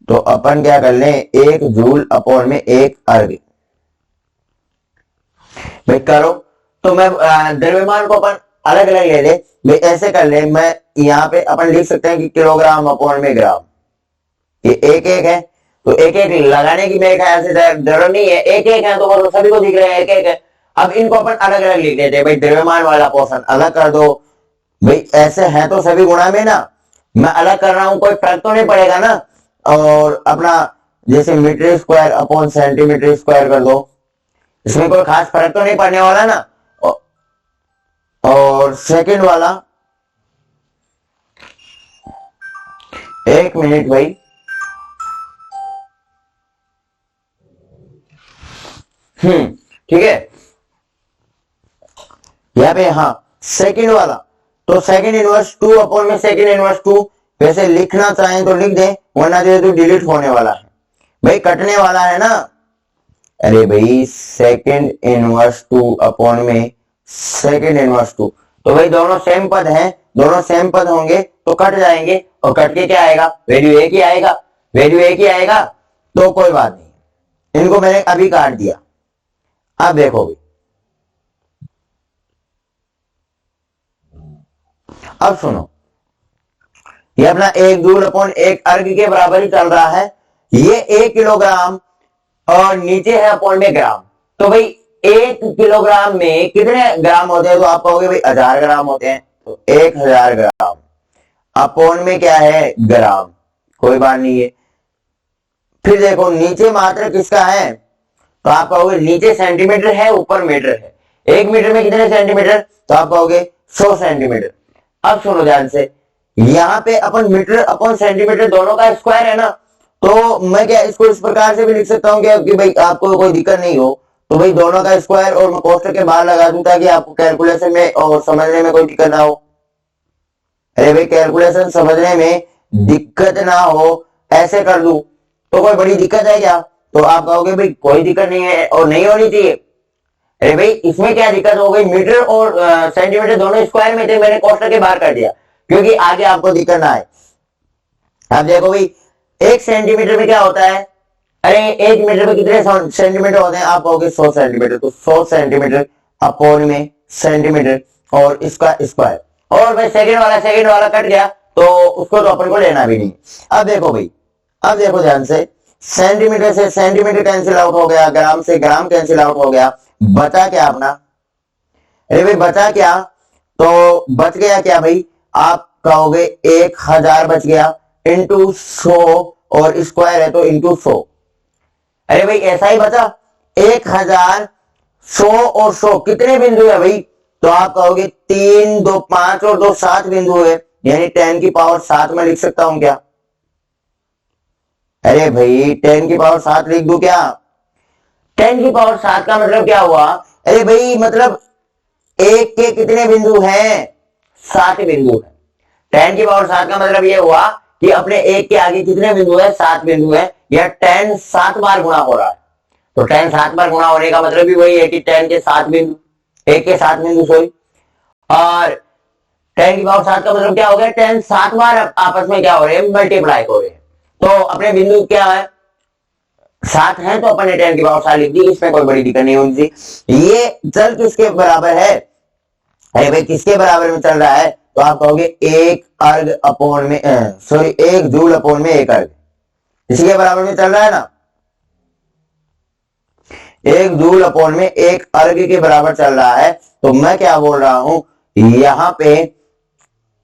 तो अपन क्या कर लें, एक जूल अपॉन में एक अर्घ भाई करो। तो मैं द्रव्यमान को अपन अलग अलग ले ले भाई, ऐसे कर ले, मैं यहाँ पे अपन लिख सकते हैं कि किलोग्राम अपॉन में ग्राम, ये एक एक है तो एक एक लगाने की मेरे ख्याल से जरूरत नहीं है, एक एक है तो वो सभी को दिख रहे हैं एक एक है। अब इनको अपन अलग अलग लिख देते हैं भाई, द्रव्यमान वाला पोर्शन अलग कर दो भाई, ऐसे है तो सभी गुणा में ना, मैं अलग कर रहा हूं कोई फर्क तो नहीं पड़ेगा ना। और अपना जैसे metre square upon centimetre square कर दो, इसमें कोई खास फर्क तो नहीं पड़ने वाला ना। और सेकंड वाला, एक मिनट भाई, ठीक है, यहाँ पे हाँ सेकंड वाला, तो सेकंड इनवर्स टू अपॉन में सेकंड इनवर्स टू, वैसे लिखना चाहें तो लिख दें, वरना जो डिलीट होने वाला है भाई, कटने वाला है ना। अरे भाई सेकंड इनवर्स टू अपॉन में सेकंड इनवर्स टू, तो भाई दोनों सेम पद हैं, दोनों सेम पद होंगे तो कट जाएंगे, और कट के क्या आएगा, वैल्यू एक ही आएगा, वैल्यू एक ही आएगा, तो कोई बात नहीं, इनको मैंने अभी काट दिया। अब देखो भाई, अब सुनो, ये अपना एक जूल अपॉन एक अर्ग के बराबर ही चल रहा है, ये 1 किलोग्राम और नीचे है अपॉन में ग्राम, तो भाई 1 किलोग्राम में कितने ग्राम होते हैं, तो आप कहोगे भाई 1000 ग्राम होते हैं, तो 1000 ग्राम अपॉन में क्या है, ग्राम, कोई बात नहीं है। फिर देखो नीचे मात्रा किसका है, तो आप कहोगे नीचे सेंटीमीटर है, ऊपर मीटर है, 1 मीटर में कितने सेंटीमीटर, तो आप कहोगे 100 सेंटीमीटर। अब सुनो ध्यान से, यहाँ पे अपन मीटर अपन सेंटीमीटर दोनों का स्क्वायर है ना, तो मैं क्या इसको इस प्रकार से भी लिख सकता हूँ क्या कि भाई आपको कोई दिक्कत नहीं हो, तो भाई दोनों का स्क्वायर और मैं कोष्टक के बाहर लगा दूं ताकि आपको कैलकुलेशन में और समझने में कोई दिक्कत ना हो। अरे भाई कैलकुलेशन समझने में दिक्कत ना हो ऐसे कर दूं तो कोई बड़ी दिक्कत है क्या, तो आप कहोगे भाई कोई दिक्कत नहीं है और नहीं होनी चाहिए। अरे भाई इसमें क्या दिक्कत हो गई, मीटर और सेंटीमीटर दोनों स्क्वायर में थे, मैंने कोष्टक के बाहर कर दिया क्योंकि आगे आपको दिक्कत ना आए। अब देखो भाई 1 सेंटीमीटर में क्या होता है, अरे 1 मीटर में कितने सेंटीमीटर होते हैं, आप कहोगे 100 सेंटीमीटर, तो 100 सेंटीमीटर अपॉन में सेंटीमीटर और इसका स्क्वायर, और भाई सेकंड वाला कट गया तो उसको तो अपन को लेना भी नहीं। अब देखो भाई, अब देखो ध्यान से, सेंटीमीटर से सेंटीमीटर कैंसिल आउट हो गया, ग्राम से ग्राम कैंसिल आउट हो गया, बचा क्या अपना, अरे भाई बचा क्या, तो बच गया क्या भाई, आप कहोगे 1000 बच गया इंटू 100, और स्क्वायर है तो इंटू 100। अरे भाई ऐसा ही बचा, 1000, 100 और 100 कितने बिंदु है भाई, तो आप कहोगे 3 2 5 और 2 7 बिंदु है, यानी 10 की पावर 7 में लिख सकता हूं क्या, अरे भाई 10 की पावर 7 लिख दूं क्या, 10 की पावर 7 का मतलब क्या हुआ, अरे भाई मतलब एक के कितने बिंदु हैं, 7 बिंदु है, 10 की पावर 7 का मतलब ये हुआ कि अपने एक के आगे कितने बिंदु है, 7 बिंदु है, या 10 7 बार गुणा हो रहा है, तो 10 7 बार गुणा होने का मतलब भी वही है कि 10 के 7 बिंदु, एक के 7 बिंदु सॉरी, और 10 की पावर 7 का मतलब क्या हो गया, 10 7 बार आपस में क्या हो रहे हैं, मल्टीप्लाई हो रहे हैं, तो अपने बिंदु क्या है, 7 है, तो अपन ने 10 की पावर 7 लिख दी, इसमें कोई बड़ी दिक्कत नहीं होनी थी। ये चल किसके बराबर है, अरे भाई किसके बराबर में चल रहा है, तो आप कहोगे एक अर्ग अपोन में सॉरी एक जूल अपोन में एक अर्ग, इसी के बराबर में चल रहा है ना, एक जूल अपोन में एक अर्ग के बराबर चल रहा है, तो मैं क्या बोल रहा हूं, यहां पे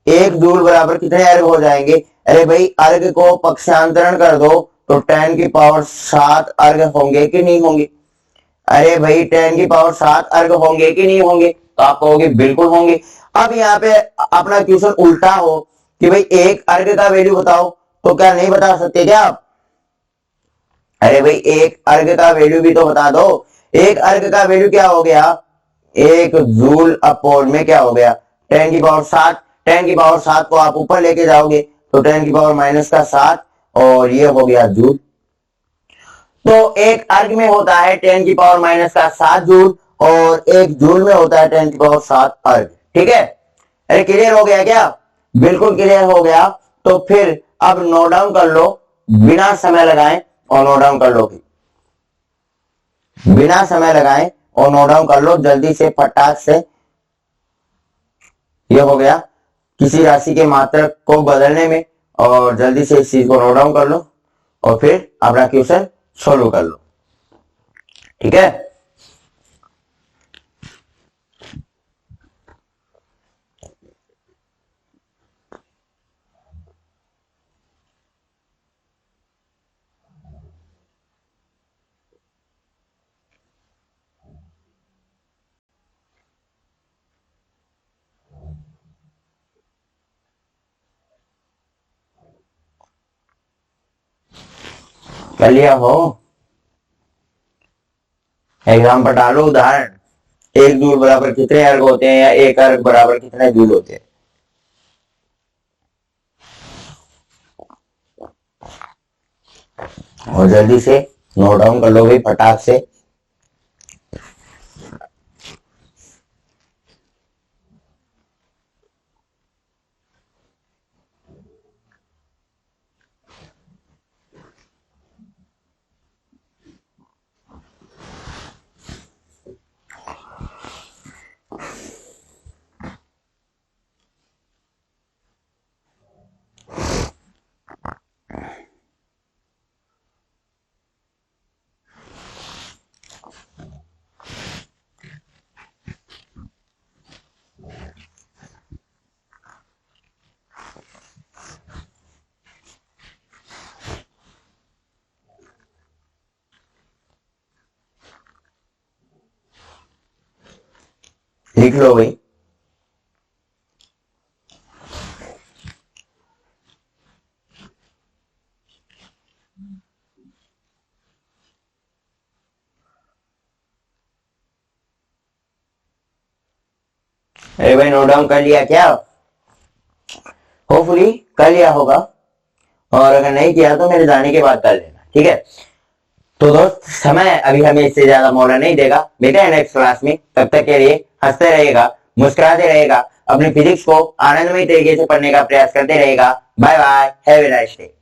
एक जूल बराबर कितने अर्ग हो जाएंगे, अरे भाई अर्ग को पक्षांतरण कर दो तो 10 की पावर 7 अर्ग होंगे कि नहीं होंगे, अरे भाई 10 की पावर 7 अर्ग होंगे कि नहीं होंगे, तो आप कहोगे बिल्कुल होंगे। अब यहाँ पे अपना क्वेश्चन उल्टा हो कि भाई एक अर्ग का वैल्यू बताओ, तो क्या नहीं बता सकते क्या आप, अरे भाई एक अर्ग का वैल्यू भी तो बता दो, एक अर्ग का वैल्यू क्या हो गया, एक जूल अपॉन में क्या हो गया, 10 की पावर 7, 10 की पावर 7 को आप ऊपर लेके जाओगे तो 10 की पावर माइनस का 7, और ये हो गया जूल, तो एक अर्ग में होता है 10 की पावर माइनस का 7 जूल, और एक जूल में होता है 10 की पावर 7 अर्ग, ठीक है, अरे क्लियर हो गया क्या, बिल्कुल क्लियर हो गया, तो फिर अब नोट डाउन कर लो, बिना समय लगाए और नोट डाउन कर लो, बिना समय लगाए और नोट डाउन कर लो जल्दी से फटाक से, ये हो गया किसी राशि के मात्रक को बदलने में, और जल्दी से इस चीज को नोट डाउन कर लो और फिर अपना क्वेश्चन सोल्व कर लो, ठीक है। कर लिया हो। एग्जाम पर डालो उदाहरण, एक जूल बराबर कितने अर्ग होते हैं या एक अर्ग बराबर कितने जूल होते हैं। और जल्दी से नोट डाउन कर लो भाई फटाक से। लिख लो भाई। अरे भाई नोट डाउन कर लिया क्या? होपफुली कर लिया होगा, और अगर नहीं किया तो मेरे जाने के बाद कर लेना, ठीक है। तो दोस्त समय अभी हमें इससे ज्यादा मौका नहीं देगा, मिलते हैं नेक्स्ट क्लास में। तब तक के लिए हंसते रहेगा, मुस्कुराते रहेगा, अपनी फिजिक्स को आनंदमय तरीके से पढ़ने का प्रयास करते रहेगा। Bye bye, have a nice day.